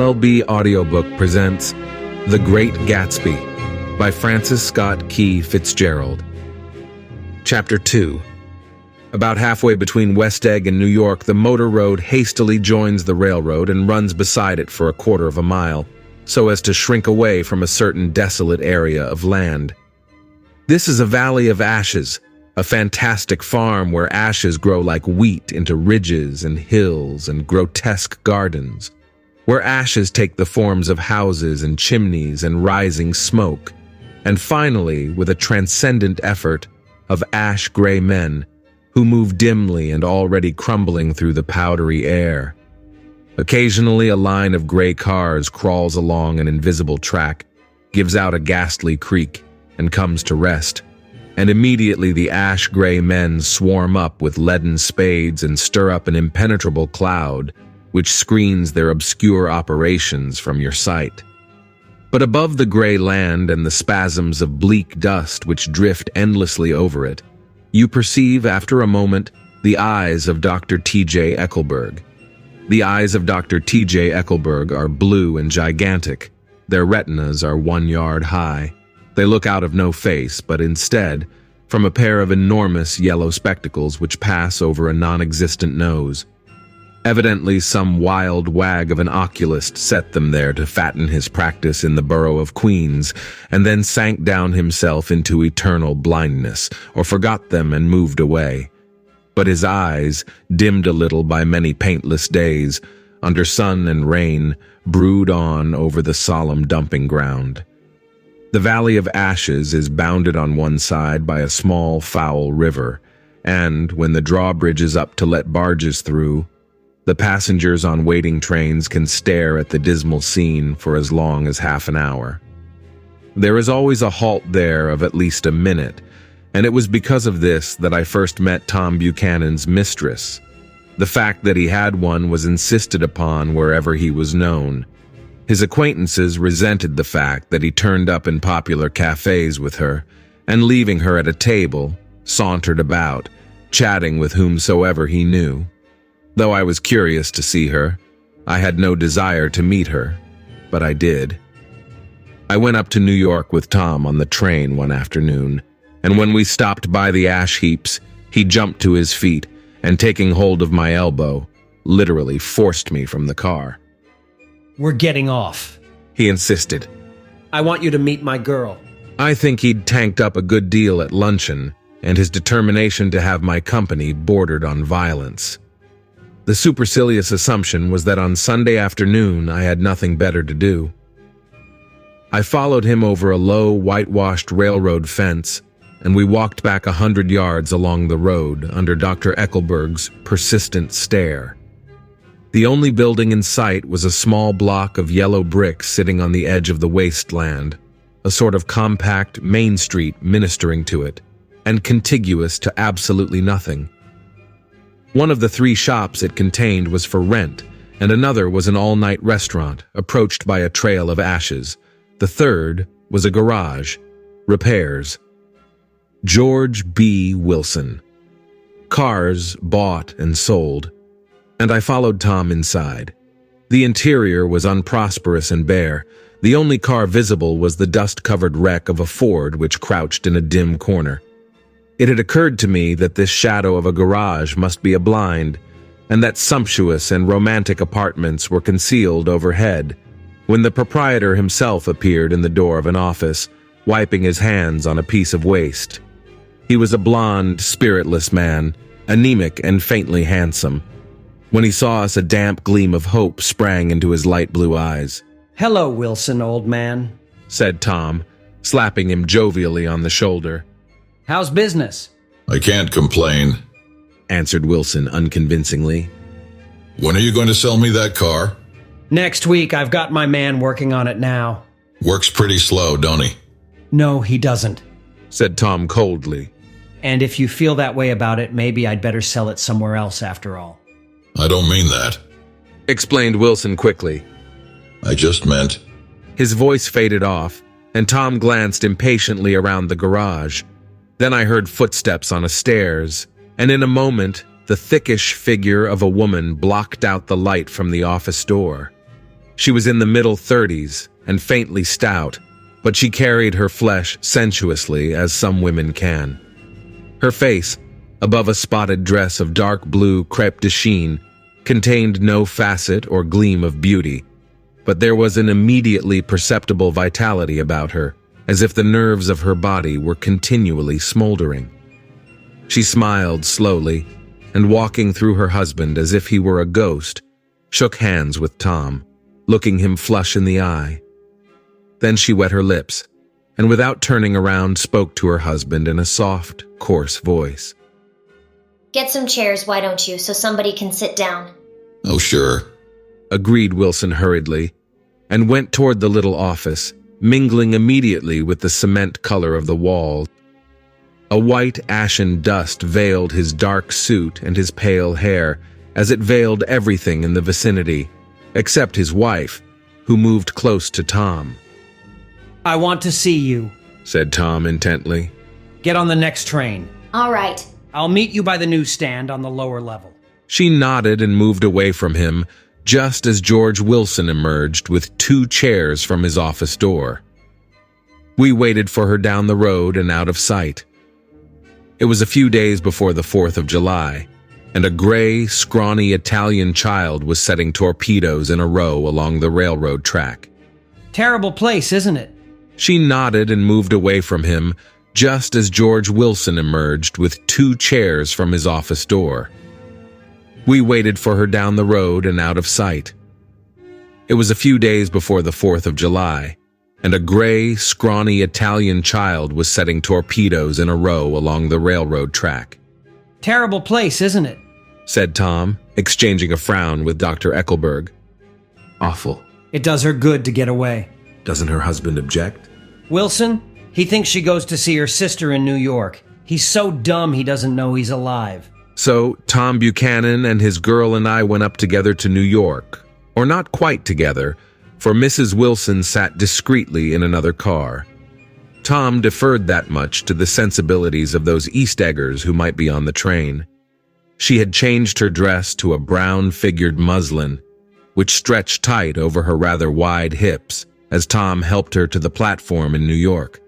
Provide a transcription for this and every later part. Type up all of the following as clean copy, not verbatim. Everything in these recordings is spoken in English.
LLB Audiobook presents The Great Gatsby by Francis Scott Key Fitzgerald. Chapter 2. About halfway between West Egg and New York, the motor road hastily joins the railroad and runs beside it for a quarter of a mile, so as to shrink away from a certain desolate area of land. This is a valley of ashes, a fantastic farm where ashes grow like wheat into ridges and hills and grotesque gardens, where ashes take the forms of houses and chimneys and rising smoke, and finally, with a transcendent effort, of ash-gray men who move dimly and already crumbling through the powdery air. Occasionally, a line of gray cars crawls along an invisible track, gives out a ghastly creak, and comes to rest, and immediately the ash-gray men swarm up with leaden spades and stir up an impenetrable cloud which screens their obscure operations from your sight. But above the gray land and the spasms of bleak dust which drift endlessly over it, you perceive after a moment the eyes of Dr. T.J. Eckelberg. The eyes of Dr. T.J. Eckelberg are blue and gigantic. Their retinas are 1 yard high. They look out of no face, but instead, from a pair of enormous yellow spectacles which pass over a non-existent nose. Evidently, some wild wag of an oculist set them there to fatten his practice in the borough of Queens, and then sank down himself into eternal blindness, or forgot them and moved away. But his eyes, dimmed a little by many paintless days, under sun and rain, brood on over the solemn dumping ground. The Valley of Ashes is bounded on one side by a small, foul river, and, when the drawbridge is up to let barges through, the passengers on waiting trains can stare at the dismal scene for as long as half an hour. There is always a halt there of at least a minute, and it was because of this that I first met Tom Buchanan's mistress. The fact that he had one was insisted upon wherever he was known. His acquaintances resented the fact that he turned up in popular cafes with her, and leaving her at a table, sauntered about, chatting with whomsoever he knew. Though I was curious to see her, I had no desire to meet her, but I did. I went up to New York with Tom on the train one afternoon, and when we stopped by the ash heaps, he jumped to his feet and, taking hold of my elbow, literally forced me from the car. "We're getting off," he insisted. "I want you to meet my girl." I think he'd tanked up a good deal at luncheon, and his determination to have my company bordered on violence. The supercilious assumption was that on Sunday afternoon I had nothing better to do. I followed him over a low, whitewashed railroad fence, and we walked back 100 yards along the road under Dr. Eckelberg's persistent stare. The only building in sight was a small block of yellow bricks sitting on the edge of the wasteland, a sort of compact Main Street ministering to it, and contiguous to absolutely nothing. One of the 3 shops it contained was for rent, and another was an all-night restaurant, approached by a trail of ashes. The third was a garage. Repairs. George B. Wilson. Cars bought and sold. And I followed Tom inside. The interior was unprosperous and bare. The only car visible was the dust-covered wreck of a Ford which crouched in a dim corner. It had occurred to me that this shadow of a garage must be a blind, and that sumptuous and romantic apartments were concealed overhead, when the proprietor himself appeared in the door of an office, wiping his hands on a piece of waste. He was a blond, spiritless man, anemic and faintly handsome. When he saw us, a damp gleam of hope sprang into his light blue eyes. "Hello, Wilson, old man," said Tom, slapping him jovially on the shoulder. "How's business?" "I can't complain," answered Wilson unconvincingly. "When are you going to sell me that car?" "Next week. I've got my man working on it now." "Works pretty slow, don't he?" "No, he doesn't," said Tom coldly. "And if you feel that way about it, maybe I'd better sell it somewhere else after all." "I don't mean that," explained Wilson quickly. "I just meant—" His voice faded off, and Tom glanced impatiently around the garage. Then I heard footsteps on a stairs, and in a moment, the thickish figure of a woman blocked out the light from the office door. She was in the middle 30s and faintly stout, but she carried her flesh sensuously as some women can. Her face, above a spotted dress of dark blue crêpe de chine, contained no facet or gleam of beauty, but there was an immediately perceptible vitality about her, as if the nerves of her body were continually smoldering. She smiled slowly, and walking through her husband as if he were a ghost, shook hands with Tom, looking him flush in the eye. Then she wet her lips, and without turning around spoke to her husband in a soft, coarse voice. Get some chairs, why don't you, so somebody can sit down? Oh, sure. Agreed Wilson hurriedly, and went toward the little office, mingling immediately with the cement color of the wall. A white ashen dust veiled his dark suit and his pale hair, as it veiled everything in the vicinity, except his wife, who moved close to Tom. I want to see you. Said Tom intently. Get on the next train. All right. I'll meet you by the newsstand on the lower level. She nodded and moved away from him, just as George Wilson emerged with 2 chairs from his office door. We waited for her down the road and out of sight. It was a few days before the 4th of July, and a gray, scrawny Italian child was setting torpedoes in a row along the railroad track. Terrible place, isn't it? She nodded and moved away from him, just as George Wilson emerged with 2 chairs from his office door. We waited for her down the road and out of sight. It was a few days before the 4th of July, and a gray, scrawny Italian child was setting torpedoes in a row along the railroad track. Terrible place, isn't it? Said Tom, exchanging a frown with Dr. Eckelberg. Awful. It does her good to get away. Doesn't her husband object? Wilson? He thinks she goes to see her sister in New York. He's so dumb he doesn't know he's alive. So, Tom Buchanan and his girl and I went up together to New York. Or not quite together, for Mrs. Wilson sat discreetly in another car. Tom deferred that much to the sensibilities of those East Eggers who might be on the train. She had changed her dress to a brown-figured muslin, which stretched tight over her rather wide hips, as Tom helped her to the platform in New York.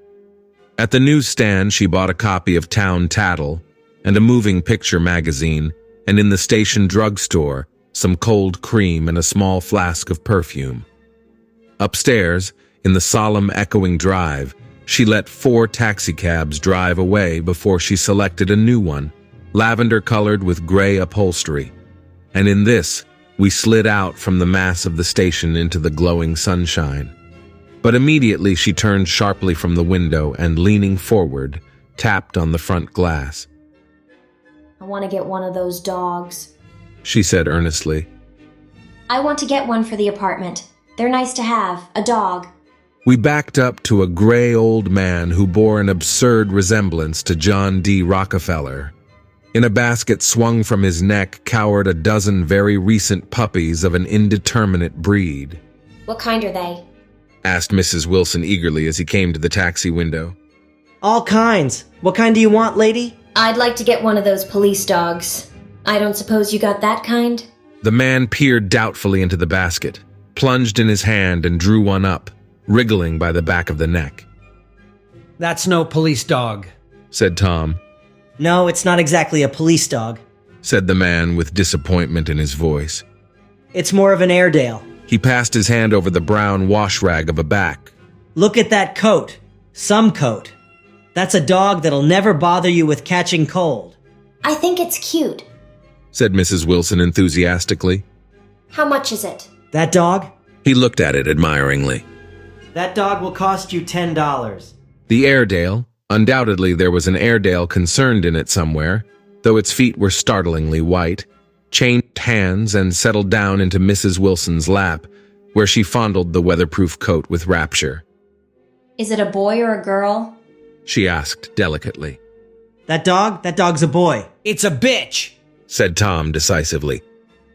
At the newsstand, she bought a copy of Town Tattle and a moving picture magazine, and in the station drugstore, some cold cream and a small flask of perfume. Upstairs, in the solemn echoing drive, she let 4 taxicabs drive away before she selected a new one, lavender-colored with gray upholstery. And in this, we slid out from the mass of the station into the glowing sunshine. But immediately she turned sharply from the window and, leaning forward, tapped on the front glass. I want to get one of those dogs. She said earnestly. I want to get one for the apartment. They're nice to have, a dog. We backed up to a gray old man who bore an absurd resemblance to John D. Rockefeller. In a basket swung from his neck cowered a dozen very recent puppies of an indeterminate breed. What kind are they? Asked Mrs. Wilson eagerly as he came to the taxi window. All kinds. What kind do you want, lady? I'd like to get one of those police dogs. I don't suppose you got that kind? The man peered doubtfully into the basket, plunged in his hand and drew one up, wriggling by the back of the neck. That's no police dog, said Tom. No, it's not exactly a police dog, said the man with disappointment in his voice. It's more of an Airedale. He passed his hand over the brown wash rag of a back. Look at that coat. Some coat. That's a dog that'll never bother you with catching cold. I think it's cute. Said Mrs. Wilson enthusiastically. How much is it? That dog? He looked at it admiringly. That dog will cost you $10. The Airedale, undoubtedly there was an Airedale concerned in it somewhere, though its feet were startlingly white, changed hands and settled down into Mrs. Wilson's lap, where she fondled the weatherproof coat with rapture. Is it a boy or a girl? She asked delicately. That dog's a boy. It's a bitch, said Tom decisively.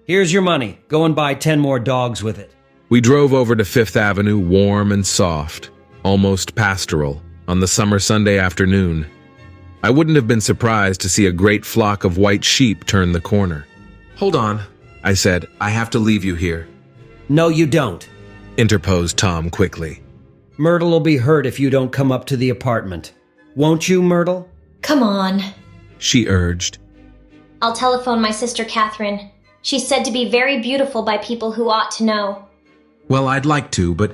Here's your money. Go and buy 10 more dogs with it. We drove over to Fifth Avenue, warm and soft, almost pastoral, on the summer Sunday afternoon. I wouldn't have been surprised to see a great flock of white sheep turn the corner. Hold on, I said. I have to leave you here. No, you don't. interposed Tom quickly. Myrtle will be hurt if you don't come up to the apartment. Won't you, Myrtle? Come on. She urged. I'll telephone my sister Catherine. She's said to be very beautiful by people who ought to know. Well, I'd like to, but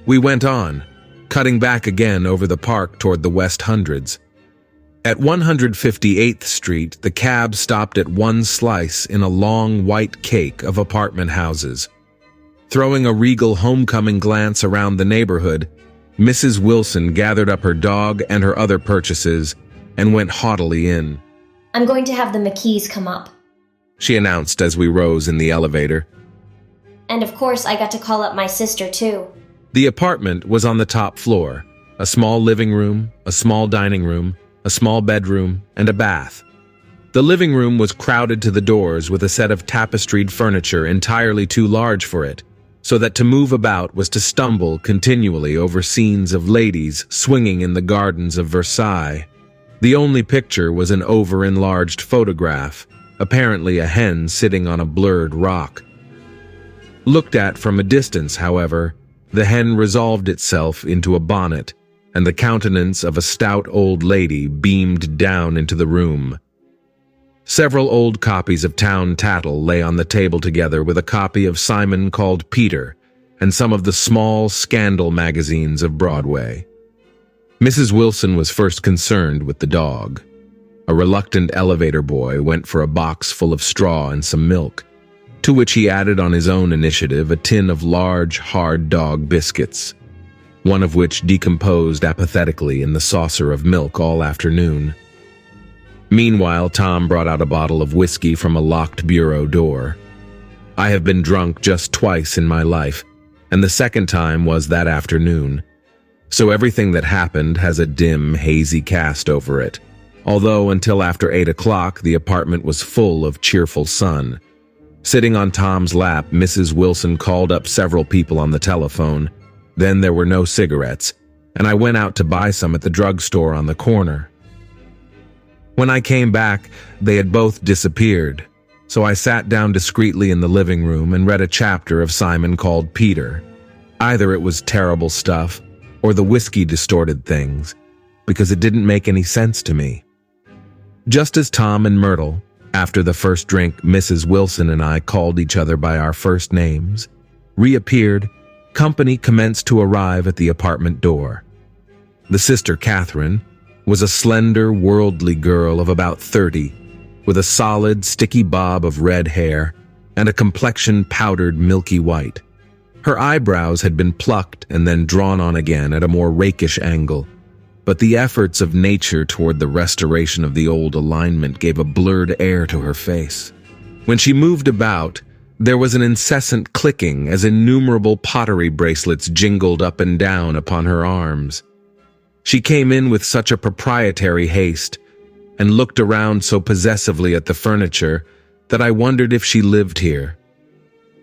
we went on, cutting back again over the park toward the West Hundreds. At 158th Street, the cab stopped at one slice in a long white cake of apartment houses. Throwing a regal homecoming glance around the neighborhood, Mrs. Wilson gathered up her dog and her other purchases and went haughtily in. I'm going to have the McKees come up. She announced as we rose in the elevator. And of course, I got to call up my sister, too. The apartment was on the top floor, a small living room, a small dining room, a small bedroom, and a bath. The living room was crowded to the doors with a set of tapestried furniture entirely too large for it, so that to move about was to stumble continually over scenes of ladies swinging in the gardens of Versailles. The only picture was an over-enlarged photograph, apparently a hen sitting on a blurred rock. Looked at from a distance, however, the hen resolved itself into a bonnet, and the countenance of a stout old lady beamed down into the room. Several old copies of Town Tattle lay on the table together with a copy of Simon Called Peter and some of the small scandal magazines of Broadway. Mrs. Wilson was first concerned with the dog. A reluctant elevator boy went for a box full of straw and some milk, to which he added on his own initiative a tin of large, hard dog biscuits, one of which decomposed apathetically in the saucer of milk all afternoon. Meanwhile, Tom brought out a bottle of whiskey from a locked bureau door. I have been drunk just twice in my life, and the second time was that afternoon. So everything that happened has a dim, hazy cast over it, although until after 8 o'clock the apartment was full of cheerful sun. Sitting on Tom's lap, Mrs. Wilson called up several people on the telephone. Then there were no cigarettes, and I went out to buy some at the drugstore on the corner. When I came back, they had both disappeared, so I sat down discreetly in the living room and read a chapter of Simon Called Peter. Either it was terrible stuff, or the whiskey distorted things, because it didn't make any sense to me. Just as Tom and Myrtle, after the first drink, Mrs. Wilson and I called each other by our first names, reappeared, company commenced to arrive at the apartment door. The sister, Catherine, was a slender, worldly girl of about 30, with a solid, sticky bob of red hair and a complexion powdered milky white. Her eyebrows had been plucked and then drawn on again at a more rakish angle, but the efforts of nature toward the restoration of the old alignment gave a blurred air to her face. When she moved about, there was an incessant clicking as innumerable pottery bracelets jingled up and down upon her arms. She came in with such a proprietary haste and looked around so possessively at the furniture that I wondered if she lived here.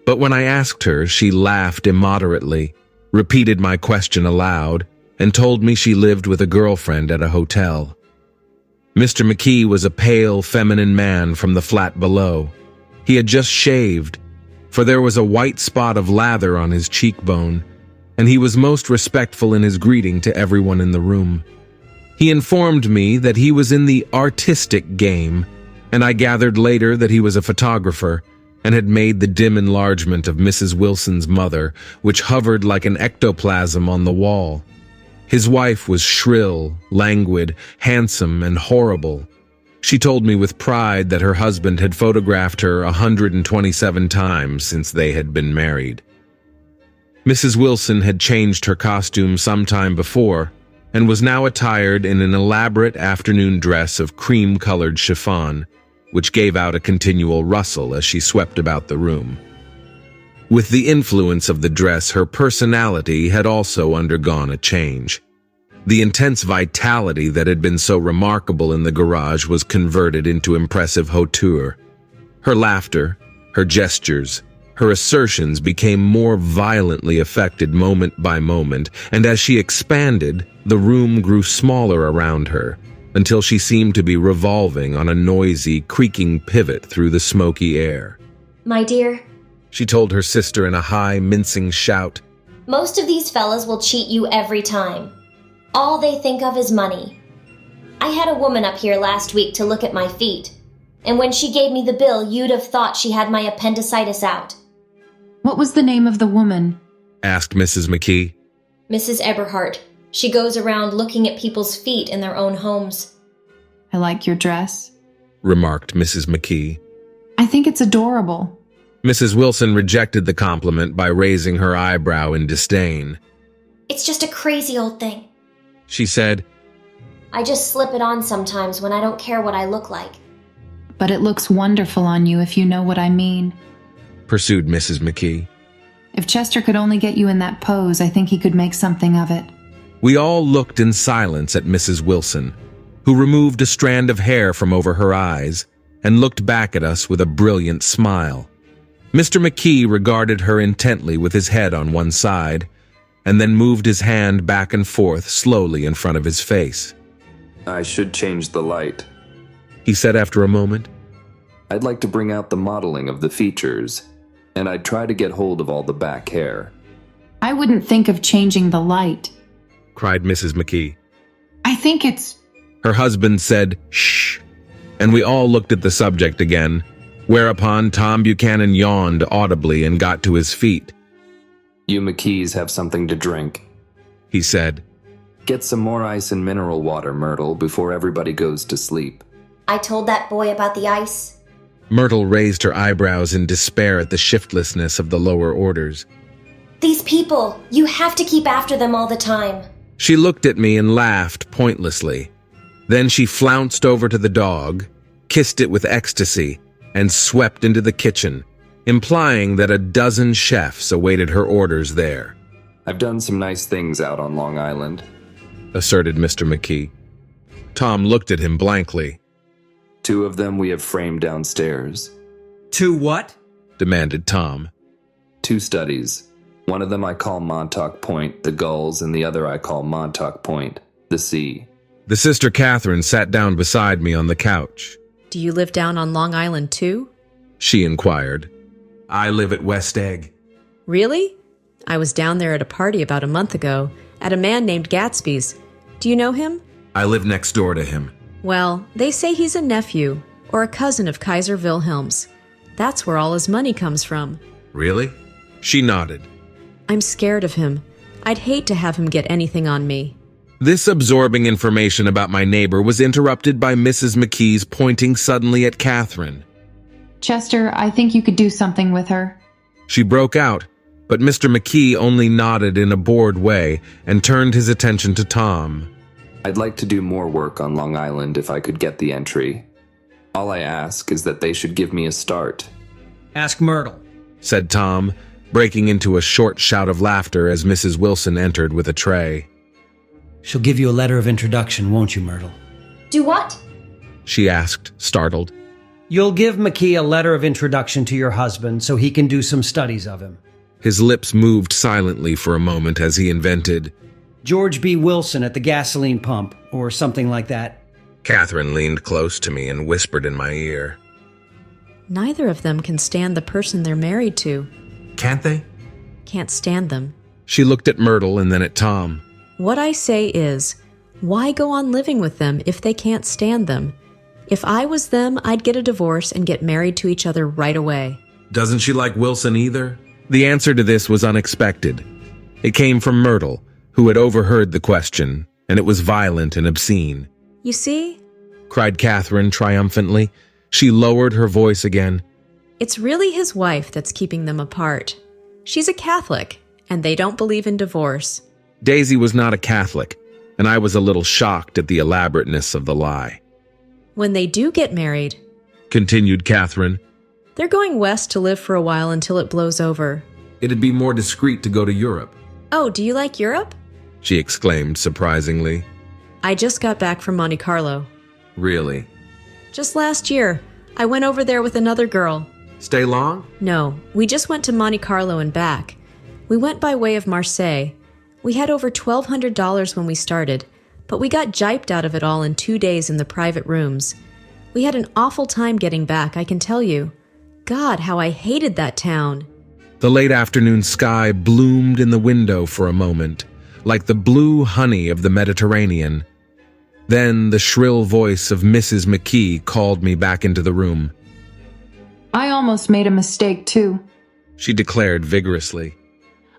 But when I asked her, she laughed immoderately, repeated my question aloud, and told me she lived with a girlfriend at a hotel. Mr. McKee was a pale, feminine man from the flat below. He had just shaved, for there was a white spot of lather on his cheekbone, and he was most respectful in his greeting to everyone in the room. He informed me that he was in the artistic game, and I gathered later that he was a photographer and had made the dim enlargement of Mrs. Wilson's mother, which hovered like an ectoplasm on the wall. His wife was shrill, languid, handsome, and horrible. She told me with pride that her husband had photographed her 127 times since they had been married. Mrs. Wilson had changed her costume some time before, and was now attired in an elaborate afternoon dress of cream-colored chiffon, which gave out a continual rustle as she swept about the room. With the influence of the dress, her personality had also undergone a change. The intense vitality that had been so remarkable in the garage was converted into impressive hauteur. Her laughter, her gestures, her assertions became more violently affected moment by moment, and as she expanded, the room grew smaller around her, until she seemed to be revolving on a noisy, creaking pivot through the smoky air. My dear, She told her sister in a high, mincing shout, Most of these fellas will cheat you every time. All they think of is money. I had a woman up here last week to look at my feet, and when she gave me the bill, you'd have thought she had my appendicitis out. What was the name of the woman? Asked Mrs. McKee. Mrs. Eberhardt. She goes around looking at people's feet in their own homes. I like your dress. Remarked Mrs. McKee. I think it's adorable. Mrs. Wilson rejected the compliment by raising her eyebrow in disdain. It's just a crazy old thing. She said, I just slip it on sometimes when I don't care what I look like. But it looks wonderful on you if you know what I mean. Pursued Mrs. McKee. If Chester could only get you in that pose, I think he could make something of it. We all looked in silence at Mrs. Wilson, who removed a strand of hair from over her eyes and looked back at us with a brilliant smile. Mr. McKee regarded her intently with his head on one side, and then moved his hand back and forth slowly in front of his face. I should change the light. He said after a moment. I'd like to bring out the modeling of the features, and I'd try to get hold of all the back hair. I wouldn't think of changing the light. Cried Mrs. McKee. I think it's... Her husband said, shh, and we all looked at the subject again, whereupon Tom Buchanan yawned audibly and got to his feet. You McKees have something to drink, he said. Get some more ice and mineral water, Myrtle, before everybody goes to sleep. I told that boy about the ice. Myrtle raised her eyebrows in despair at the shiftlessness of the lower orders. These people, you have to keep after them all the time. She looked at me and laughed pointlessly. Then she flounced over to the dog, kissed it with ecstasy, and swept into the kitchen, implying that a dozen chefs awaited her orders there. I've done some nice things out on Long Island, asserted Mr. McKee. Tom looked at him blankly. 2 of them we have framed downstairs. 2 what? Demanded Tom. 2 studies. One of them I call Montauk Point, the gulls, and the other I call Montauk Point, the sea. The sister Catherine sat down beside me on the couch. Do you live down on Long Island too? She inquired. I live at West Egg. Really? I was down there at a party about a month ago, at a man named Gatsby's. Do you know him? I live next door to him. Well, they say he's a nephew, or a cousin of Kaiser Wilhelm's. That's where all his money comes from. Really? She nodded. I'm scared of him. I'd hate to have him get anything on me. This absorbing information about my neighbor was interrupted by Mrs. McKee's pointing suddenly at Catherine. Chester, I think you could do something with her. She broke out, but Mr. McKee only nodded in a bored way and turned his attention to Tom. I'd like to do more work on Long Island if I could get the entry. All I ask is that they should give me a start. Ask Myrtle, said Tom, breaking into a short shout of laughter as Mrs. Wilson entered with a tray. She'll give you a letter of introduction, won't you, Myrtle? Do what? She asked, startled. You'll give McKee a letter of introduction to your husband so he can do some studies of him. His lips moved silently for a moment as he invented, George B. Wilson at the gasoline pump, or something like that. Catherine leaned close to me and whispered in my ear. Neither of them can stand the person they're married to. Can't they? Can't stand them. She looked at Myrtle and then at Tom. What I say is, why go on living with them if they can't stand them? If I was them, I'd get a divorce and get married to each other right away. Doesn't she like Wilson either? The answer to this was unexpected. It came from Myrtle, who had overheard the question, and it was violent and obscene. You see? Cried Catherine triumphantly. She lowered her voice again. It's really his wife that's keeping them apart. She's a Catholic, and they don't believe in divorce. Daisy was not a Catholic, and I was a little shocked at the elaborateness of the lie. When they do get married, continued Catherine, they're going west to live for a while until it blows over. It'd be more discreet to go to Europe. Oh, do you like Europe? She exclaimed surprisingly. I just got back from Monte Carlo. Really? Just last year. I went over there with another girl. Stay long? No, we just went to Monte Carlo and back. We went by way of Marseille. We had over $1,200 when we started, but we got gyped out of it all in 2 days in the private rooms. We had an awful time getting back, I can tell you. God, how I hated that town. The late afternoon sky bloomed in the window for a moment, like the blue honey of the Mediterranean. Then the shrill voice of Mrs. McKee called me back into the room. I almost made a mistake, too. She declared vigorously.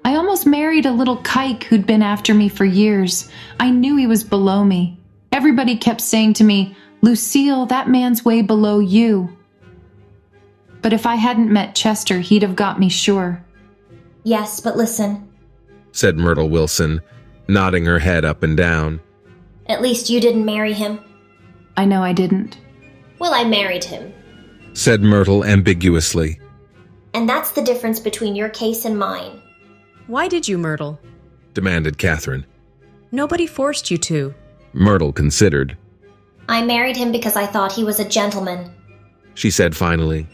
I almost married a little kike who'd been after me for years. I knew he was below me. Everybody kept saying to me, Lucille, that man's way below you. But if I hadn't met Chester, he'd have got me sure. Yes, but listen. Said Myrtle Wilson, nodding her head up and down. At least you didn't marry him. I know I didn't. Well, I married him. Said Myrtle ambiguously. And that's the difference between your case and mine. Why did you, Myrtle? Demanded Catherine. Nobody forced you to. Myrtle considered. I married him because I thought he was a gentleman. She said finally.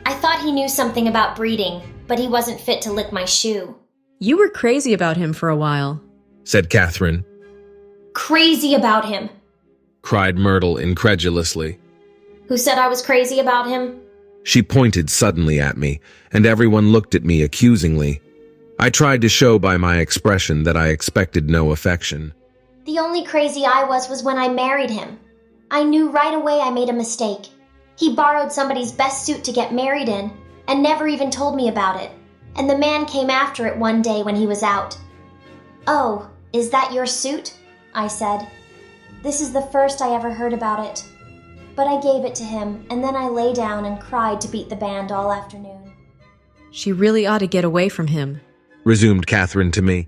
I thought he knew something about breeding, but he wasn't fit to lick my shoe. You were crazy about him for a while. Said Catherine. Crazy about him. Cried Myrtle incredulously. Who said I was crazy about him? She pointed suddenly at me, and everyone looked at me accusingly. I tried to show by my expression that I expected no affection. The only crazy I was when I married him. I knew right away I made a mistake. He borrowed somebody's best suit to get married in, and never even told me about it. And the man came after it one day when he was out. Oh, is that your suit? I said. This is the first I ever heard about it. But I gave it to him, and then I lay down and cried to beat the band all afternoon. She really ought to get away from him. Resumed Catherine to me.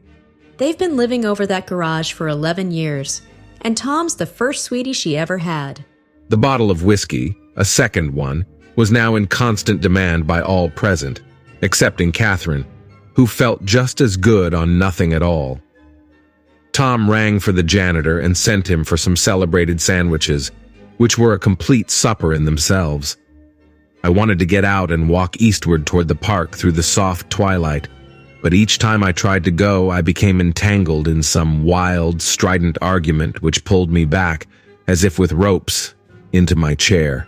They've been living over that garage for 11 years, and Tom's the first sweetie she ever had. The bottle of whiskey, a second one, was now in constant demand by all present, excepting Catherine, who felt just as good on nothing at all. Tom rang for the janitor and sent him for some celebrated sandwiches, which were a complete supper in themselves. I wanted to get out and walk eastward toward the park through the soft twilight, but each time I tried to go, I became entangled in some wild, strident argument which pulled me back, as if with ropes, into my chair.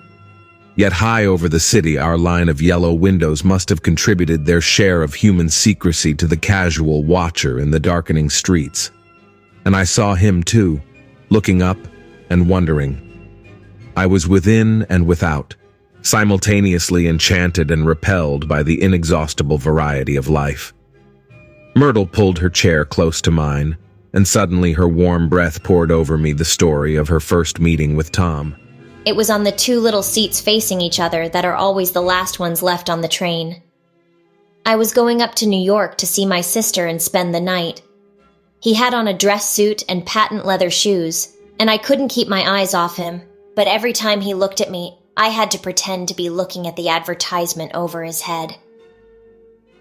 Yet high over the city, our line of yellow windows must have contributed their share of human secrecy to the casual watcher in the darkening streets. And I saw him too, looking up and wondering. I was within and without, simultaneously enchanted and repelled by the inexhaustible variety of life. Myrtle pulled her chair close to mine, and suddenly her warm breath poured over me the story of her first meeting with Tom. It was on the two little seats facing each other that are always the last ones left on the train. I was going up to New York to see my sister and spend the night. He had on a dress suit and patent leather shoes, and I couldn't keep my eyes off him, but every time he looked at me, I had to pretend to be looking at the advertisement over his head.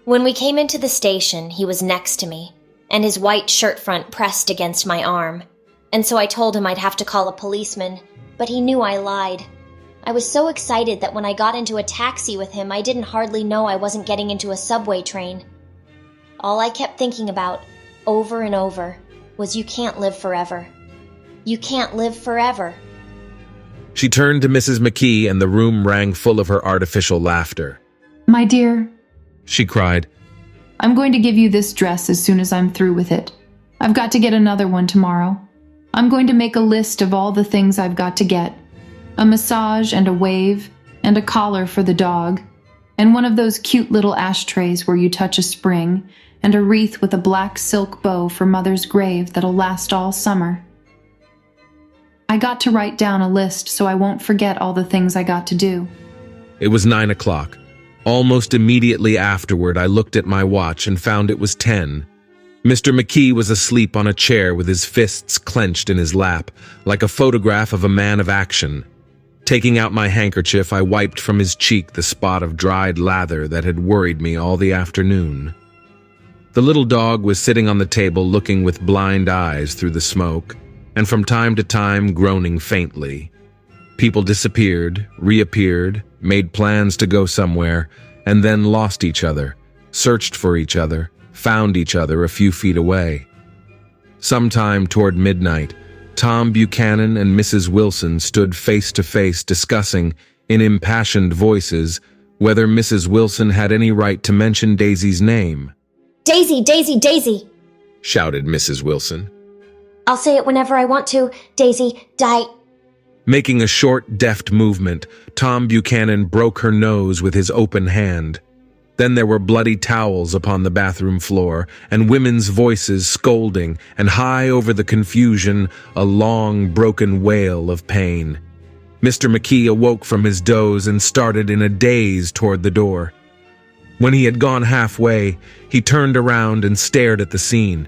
When we came into the station, he was next to me, and his white shirt front pressed against my arm, and so I told him I'd have to call a policeman, but he knew I lied. I was so excited that when I got into a taxi with him, I didn't hardly know I wasn't getting into a subway train. All I kept thinking about, over and over, was you can't live forever. You can't live forever. She turned to Mrs. McKee, and the room rang full of her artificial laughter. My dear, She cried. I'm going to give you this dress as soon as I'm through with it. I've got to get another one tomorrow. I'm going to make a list of all the things I've got to get. A massage and a wave, and a collar for the dog, and one of those cute little ashtrays where you touch a spring, and a wreath with a black silk bow for Mother's grave that'll last all summer. I got to write down a list so I won't forget all the things I got to do. It was 9 o'clock. Almost immediately afterward, I looked at my watch and found it was 10. Mr. McKee was asleep on a chair with his fists clenched in his lap, like a photograph of a man of action. Taking out my handkerchief, I wiped from his cheek the spot of dried lather that had worried me all the afternoon. The little dog was sitting on the table looking with blind eyes through the smoke, and from time to time groaning faintly. People disappeared, reappeared, made plans to go somewhere, and then lost each other, searched for each other, found each other a few feet away. Sometime toward midnight, Tom Buchanan and Mrs. Wilson stood face to face discussing, in impassioned voices, whether Mrs. Wilson had any right to mention Daisy's name. Daisy, Daisy, Daisy! Shouted Mrs. Wilson. I'll say it whenever I want to. Daisy, die. Making a short, deft movement, Tom Buchanan broke her nose with his open hand. Then there were bloody towels upon the bathroom floor, and women's voices scolding, and high over the confusion, a long, broken wail of pain. Mr. McKee awoke from his doze and started in a daze toward the door. When he had gone halfway, he turned around and stared at the scene.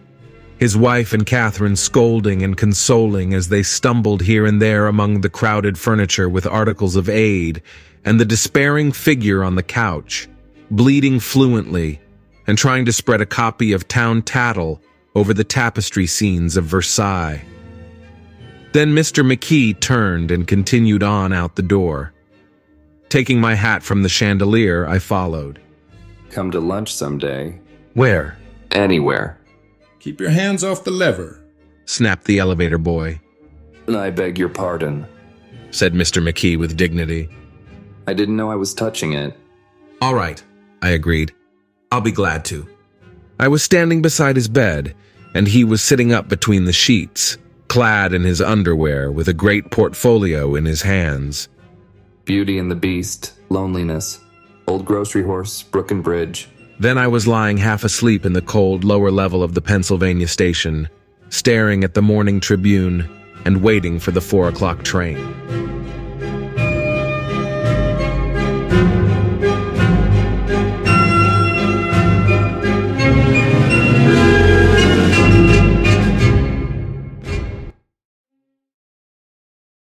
His wife and Catherine scolding and consoling as they stumbled here and there among the crowded furniture with articles of aid, and the despairing figure on the couch, bleeding fluently and trying to spread a copy of Town Tattle over the tapestry scenes of Versailles. Then Mr. McKee turned and continued on out the door. Taking my hat from the chandelier, I followed. Come to lunch someday. Where? Anywhere. Keep your hands off the lever, Snapped the elevator boy. I beg your pardon. Said Mr. McKee with dignity. I didn't know I was touching it. All right, I agreed. I'll be glad to. I was standing beside his bed, and he was sitting up between the sheets, clad in his underwear with a great portfolio in his hands. Beauty and the Beast, Loneliness, Old Grocery Horse, Brook and Bridge. Then I was lying half asleep in the cold lower level of the Pennsylvania station, staring at the Morning Tribune and waiting for the 4 o'clock train.